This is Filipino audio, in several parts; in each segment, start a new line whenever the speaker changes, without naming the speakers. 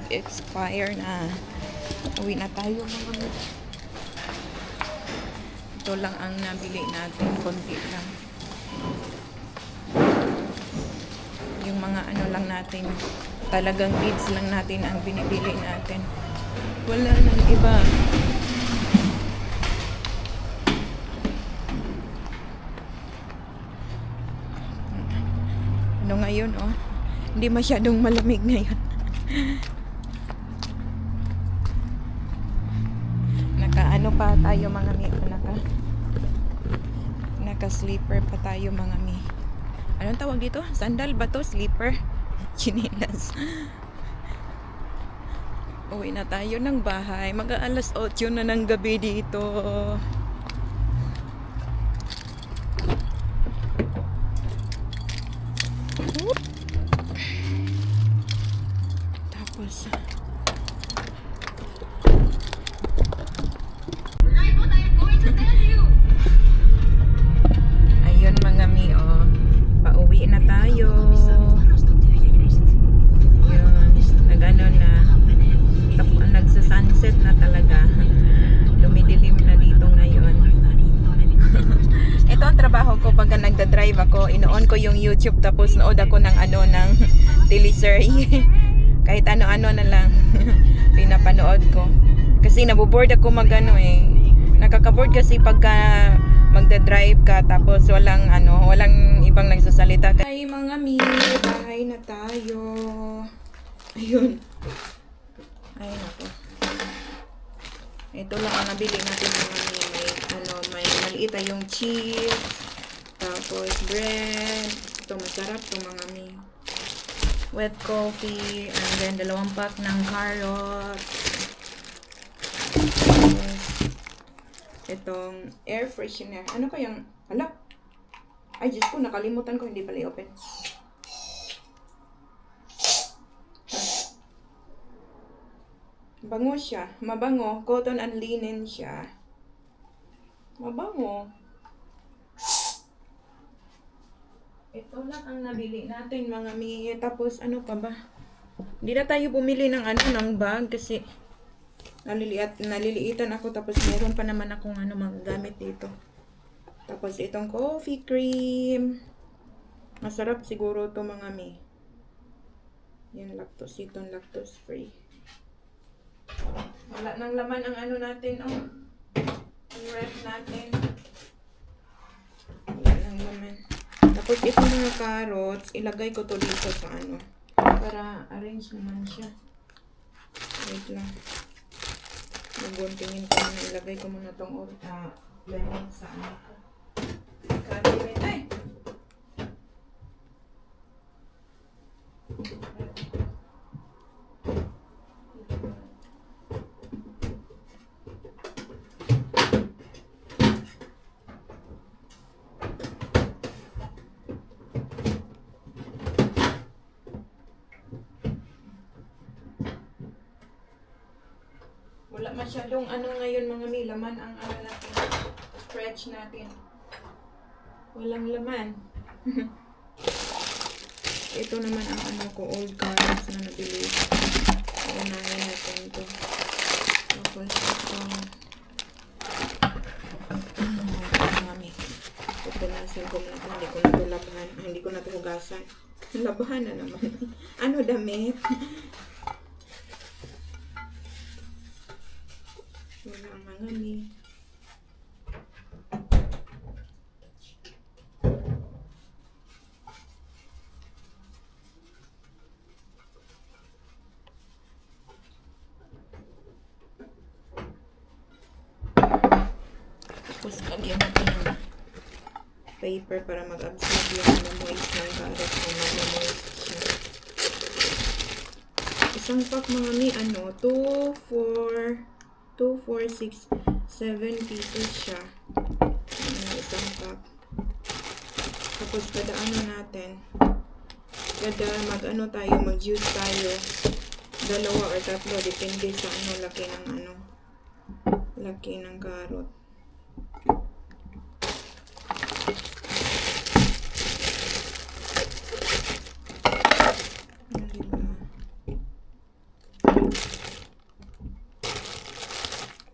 mag-expire na. Uwi na tayo mga. Ito lang ang nabili natin, konti lang. Yung mga ano lang natin, talagang needs lang natin ang binibili natin. Wala nang iba. Ano ngayon, oh? Hindi masyadong malamig ngayon. Naka-ano pa tayo mga mi, naka-sleeper pa tayo mga mi. Anong tawag dito? Sandal ba to? Sleeper? Chinelas. Uwi na tayo ng bahay. Mag-aalas 8 na ng gabi dito. Tapos ayun mga mi, oh. Pauwi na tayo. Yun. Nag-ano na. Nagsa-sunset na talaga. Lumidilim na dito ngayon. Ito ang trabaho ko pag nagda-drive ako. Inoon ko yung YouTube tapos nood ako ng ano ng teleserye. Kahit ano-ano na lang pinapanood ko. Kasi naboboard ako magano eh. Nakaka-board kasi pagka magda-drive ka tapos walang ibang nagsasalita. Ay mga mi, bahay na tayo. Ayun. Ay nako. Ito lang ang nabili natin mga mi. May maliit yung cheese. Tapos bread. Ito masarap to mga mi. Wet coffee. And then 2 pack ng carrots. Tapos itong air freshener. Ano kayang, hala? Ay, Diyos ko, nakalimutan ko. Hindi pala i-open. Bango siya. Mabango. Cotton and linen siya. Mabango. Ito lang ang nabili natin mga mi. Tapos ano pa ba? Hindi na tayo bumili ng ng bag kasi naliliitan ako tapos meron pa naman akong magagamit dito. Tapos itong coffee cream. Masarap siguro to mga mi. Yan itong lactose free. Wala nang laman ang natin, oh. Ang ref natin. Wala nang laman. Tapos itong mga carrots, ilagay ko to dito sa para arrange naman siya. Wait lang. Maguntingin ko na, ilagay ko muna tong lemon sa cabinet. Ay! Wala masyadong ngayon mga mi, laman ang natin. Fridge natin. Walang laman. Ito naman ang ko, old carrots na nabili. Unahin natin ito. Tapos ito. Mga mi. Pupunasin ko muna ito. Hindi ko na ito labahan. Hindi ko na ito hugasan. Labahan na naman. Damit? Wala mga mi. Tapos lagyan natin ng paper para mag-absorb yung moist ng carrot kung mag-moist siya. Isang pack mga mi, 2, 4, 6, 7 pieces siya. Isang pack. Tapos kada natin, kada mag-juice tayo, 2 or 3, depende sa laki ng carrot.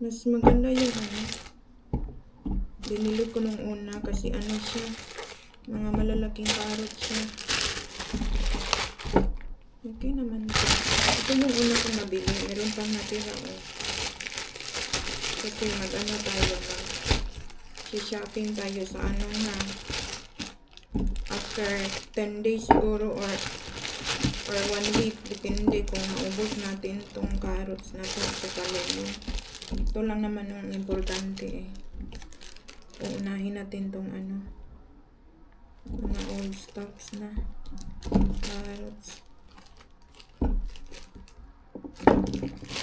Mas maganda yung ano. Binili ko nung una kasi ano siya. Mga malalaking carrot siya. Okay naman ito. Ito yung una kong nabili. Meron pang natira oh. Kasi mag-ano tayo shopping tayo sa ano na after 10 days siguro or 1 week, depende kung maubos natin tong carrots natin sa lemon. Ito lang naman yung importante eh. Uunahin natin tong ano, mga old stocks na carrots.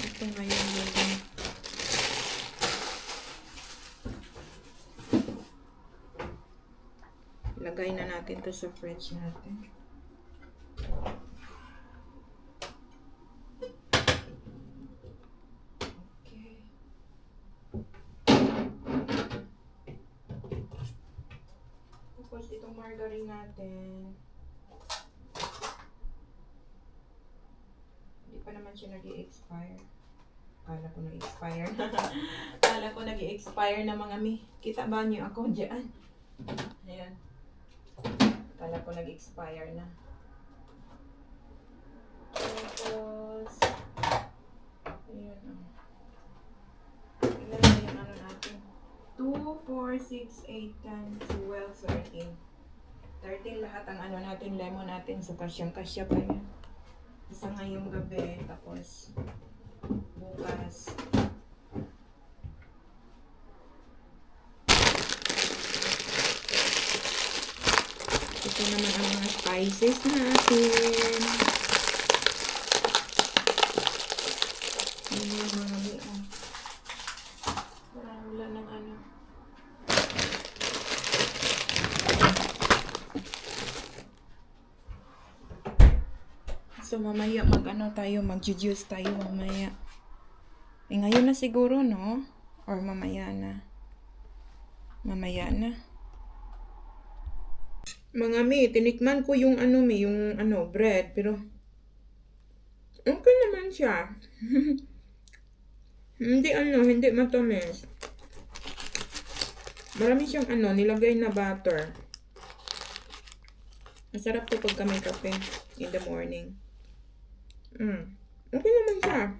Ito ngayon yung lagay na natin to sa fridge natin. Okay. Tapos itong margarine natin. Hindi pa naman siya nag-i-expire. Kala ko nag-i-expire na. Kala ko nag-i-expire na mga mi. Kita ba niyo ako dyan? Ayan. Kala ko nag-expire na. Tapos, ayan o. Ilan na yung ano natin? 2, 4, 6, 8, 10, 12, 13. 13 lahat ang ano natin, lemon natin. So, kasyang-kasya pa yan. Isa ngayong gabi. Tapos, bukas. Ito naman ang mga spices natin. Ano yung mga liang. Wala ng ano. So mamaya mag-juice tayo mamaya. Ngayon na siguro, no? Or mamaya na. Mamaya na. Mga mi, tinikman ko yung bread, pero okay naman siya. Hindi matamis. Marami siyang nilagay na butter. Masarap to pagka may kape in the morning. Okay naman siya.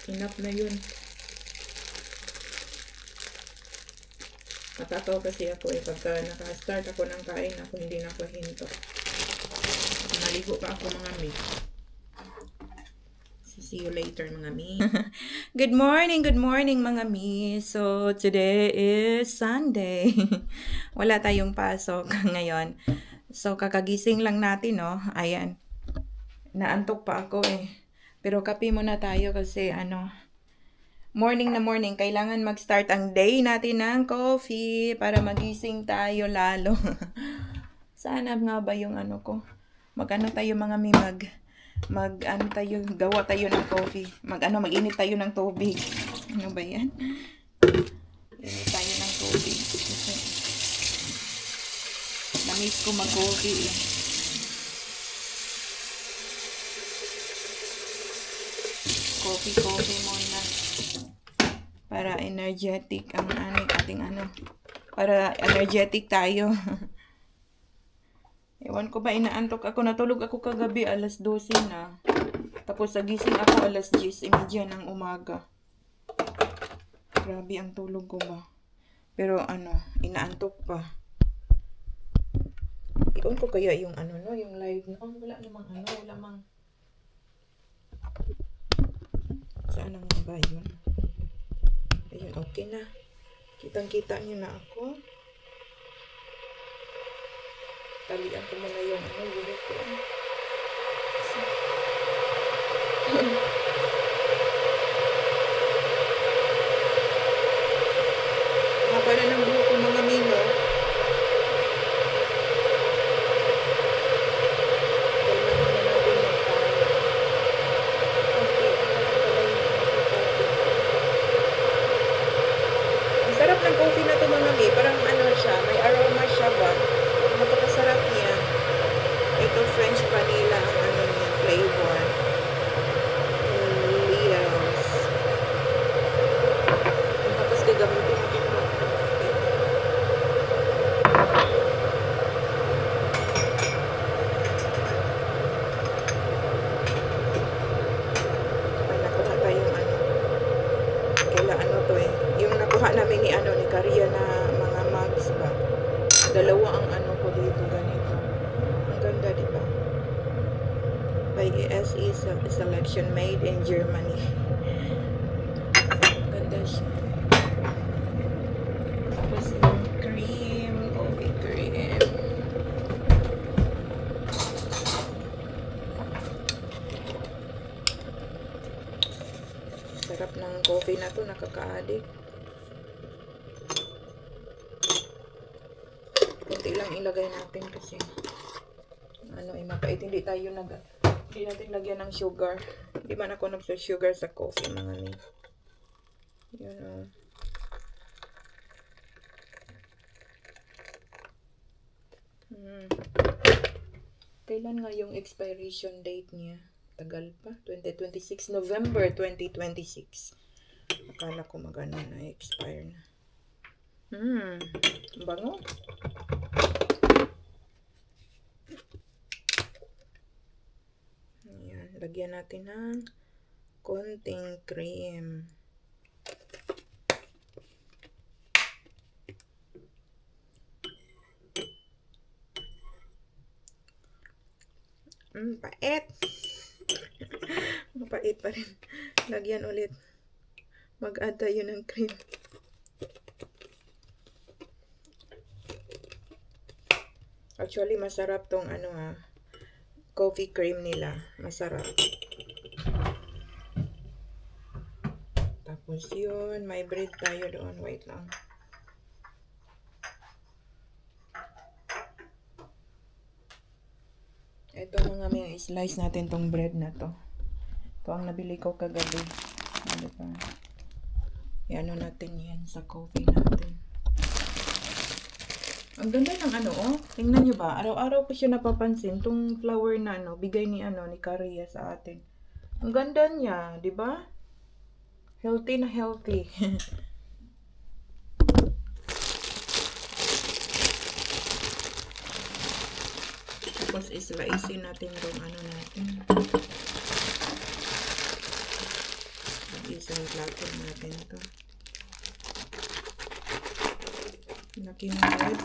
Enough na yun. Matataw kasi ako pagka naka-start ako ng kain ako hindi na ako hinto. Maligo pa ako mga mi. See you later mga mi. Good morning mga mi. So today is Sunday. Wala tayong pasok ngayon. So kakagising lang natin, no. Ayan. Naantok pa ako eh. Pero kape muna tayo kasi morning na morning, kailangan mag-start ang day natin ng coffee para magising tayo lalo. Sana nga ba yung ko? Tayo mga mi gawa tayo ng coffee. Mag-init tayo ng tubig. Ano ba yan? Init tayo ng tubig. Kasi na-miss ko mag-coffee eh. Coffee muna. Para energetic ang ating para energetic tayo. Ewan ko ba, inaantok ako. Natulog ako kagabi alas 12 na. Tapos nagising ako alas 10:30 ng umaga. Grabe ang tulog ko ba. Pero inaantok pa. Iyon ko kaya yung yung live no? Wala namang saan ang ba yun? Ayun, okay na. Kitang-kita niyo na ako. Talian ko muna yung gulo ko. Para ng buho ko mga mino. pala ano to eh. Yung nakuha namin ni ano ni Karia na mga mugs ba. Dalawa ang ano ko dito ganito. Ang ganda di ba? By ESE Selection made in Germany. Ganda siya. Tapos yung cream, coffee cream. Sarap ng coffee na to, nakaka-addict. Kunti lang ilagay natin kasi ano eh, mapait. Hindi natin lagyan ng sugar. Hindi man ako nagsa-sugar sa coffee mga ni. Yun o. Kailan nga yung expiration date niya? Tagal pa. 2026. November 2026. Akala ko magano na expire na. Bango. Ayan. Lagyan natin ng konting cream. Pait. Mapait pa rin. Lagyan ulit. Mag-add tayo ng cream. Actually, masarap tong ano coffee cream nila. Masarap. Tapos yun, may bread tayo doon. Wait lang. Ito mga may slice natin tong bread na to. Ito ang nabili ko kagabi. Ano ba? Iano natin yan sa coffee natin. Ang ganda ng ano oh. Tingnan nyo ba? Araw-araw ko siya napapansin. Tong flower na ano, bigay ni ni Karia sa atin. Ang ganda niya, di ba? Healthy na healthy. Tapos islaisin natin yung ano natin. Isang plato natin to. Laki ng bread.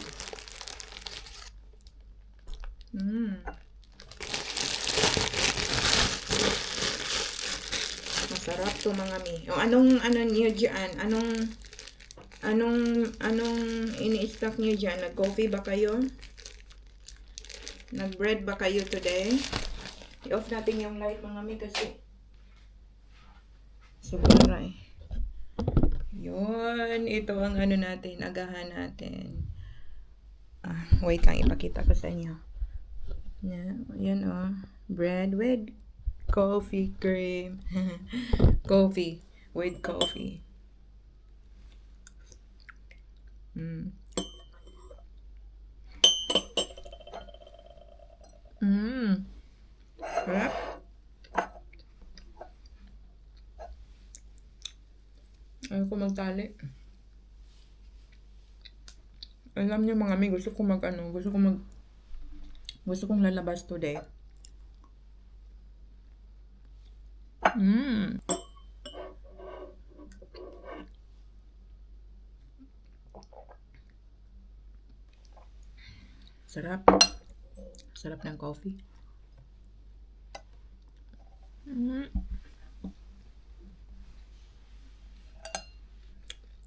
Masarap to mga mi. O anong niyo diyan? Anong ini-stock niyo diyan? Nag-coffee ba kayo? Nag-bread ba kayo today? I-off natin yung light mga mi kasi sobra eh. Yun, ito ang ano natin, agahan natin. Wait lang, ipakita ko sa inyo. Yan oh, bread with coffee cream. Coffee with coffee. Sarap. Ayaw ko magtali. Alam niyo mga amigo, gusto kong lalabas today. Sarap. Sarap ng coffee.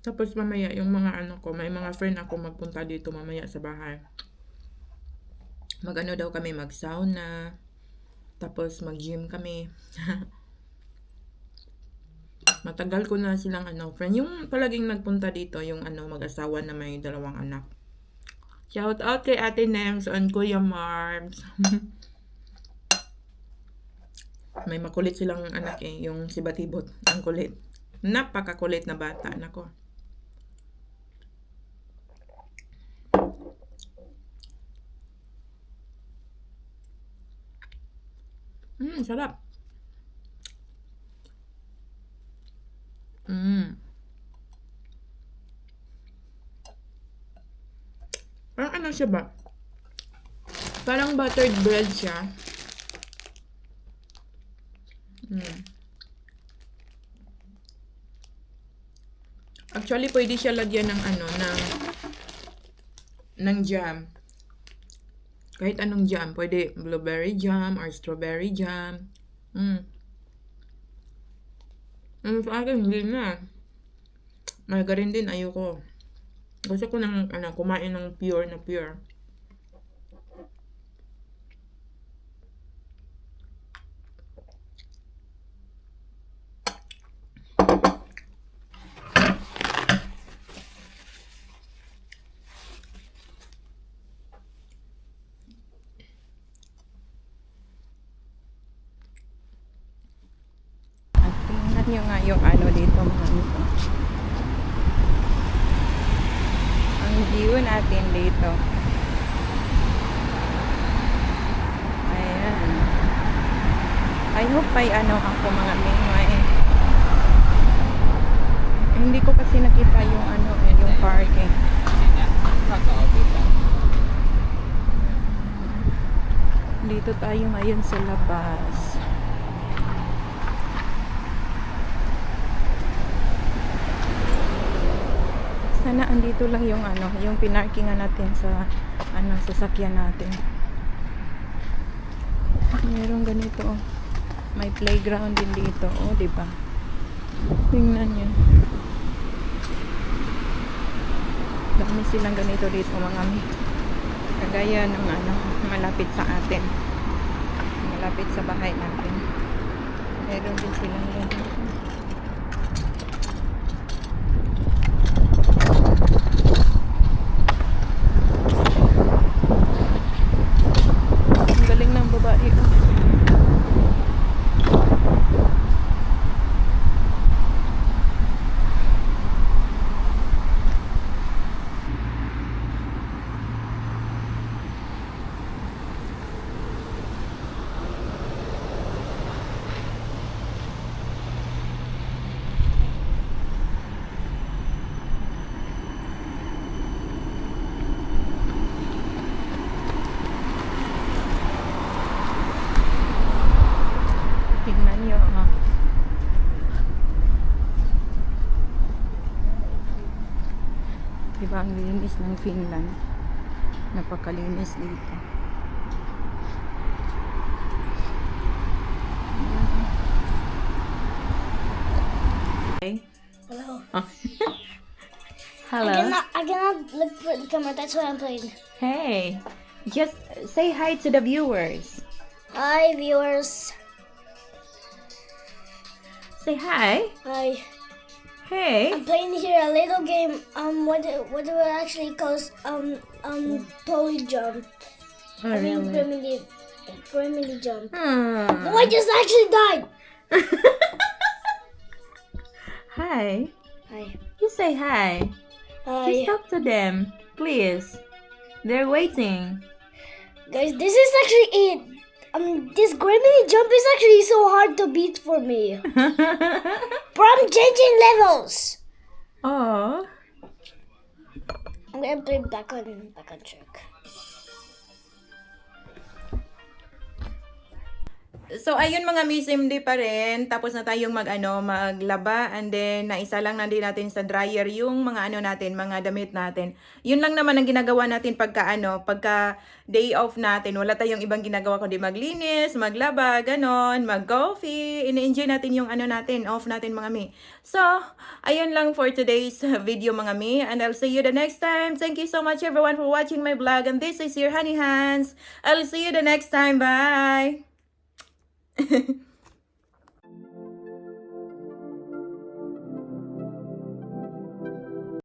Tapos mamaya yung mga may mga friend ako magpunta dito mamaya sa bahay. Mag-ano daw kami, mag-sauna. Tapos mag-gym kami. Matagal ko na silang friend. Yung palaging nagpunta dito, yung mag-asawa na may 2 anak. Shout out kay Ate Nems and Kuya Marbs. May makulit silang anak yung si Batibot. Ang kulit. Napakakulit na bata, nako. Sarap. Parang ano siya ba? Parang buttered bread siya. Actually, pwede siya lagyan ng ano, ng jam. Kahit anong jam. Pwede blueberry jam or strawberry jam. Sa akin, hindi na. Margarine din, ayoko. Gusto ko ng, kumain ng pure na pure. At tingnan nyo nga yung ano dito mga ito. Ang view natin dito. Ayan. I hope ay ano ako mga mingway. Hindi ko kasi nakita yung ano yung parking. Dito tayo ngayon sa labas. Sana andito lang yung ano, yung pinarkingan natin sa sasakyan natin. Meron ganito. May playground din dito, oh, 'di ba? Tingnan niyo. Dami silang ganito dito mga kagaya ng ano, malapit sa atin. Malapit sa bahay natin. Meron din silang ganito. Ang galing ng babae. Tingnan nyo, ha. Diba ang linis ng Finland? Napakalinis dito. Okay.
Hello.
Hello.
I cannot look for the camera. That's why I'm playing.
Hey. Just say hi to the viewers.
Hi, viewers.
Say hi.
Hi.
Hey.
I'm playing here a little game. What do it actually calls Totally Jump.
Oh,
I mean,
really?
Grimly Jump.
Hmm.
No, I just actually died.
Hi.
Hi.
You say hi.
Hi.
Just talk to them, please. They're waiting.
Guys, this is actually it. This Grimly Jump is actually so hard to beat for me. But I'm changing levels.
Oh.
I'm gonna play back on track.
So ayun mga Miss MD pa rin, tapos na tayong maglaba, and then naisa lang na din natin sa dryer yung mga natin, mga damit natin. Yun lang naman ang ginagawa natin pagka day off natin. Wala tayong ibang ginagawa kundi maglinis, maglaba, ganon, mag-coffee. Ini-enjoy natin yung natin, off natin mga Mi. So, ayun lang for today's video mga Mi, and I'll see you the next time. Thank you so much everyone for watching my vlog, and this is your Honey Hands. I'll see you the next time. Bye.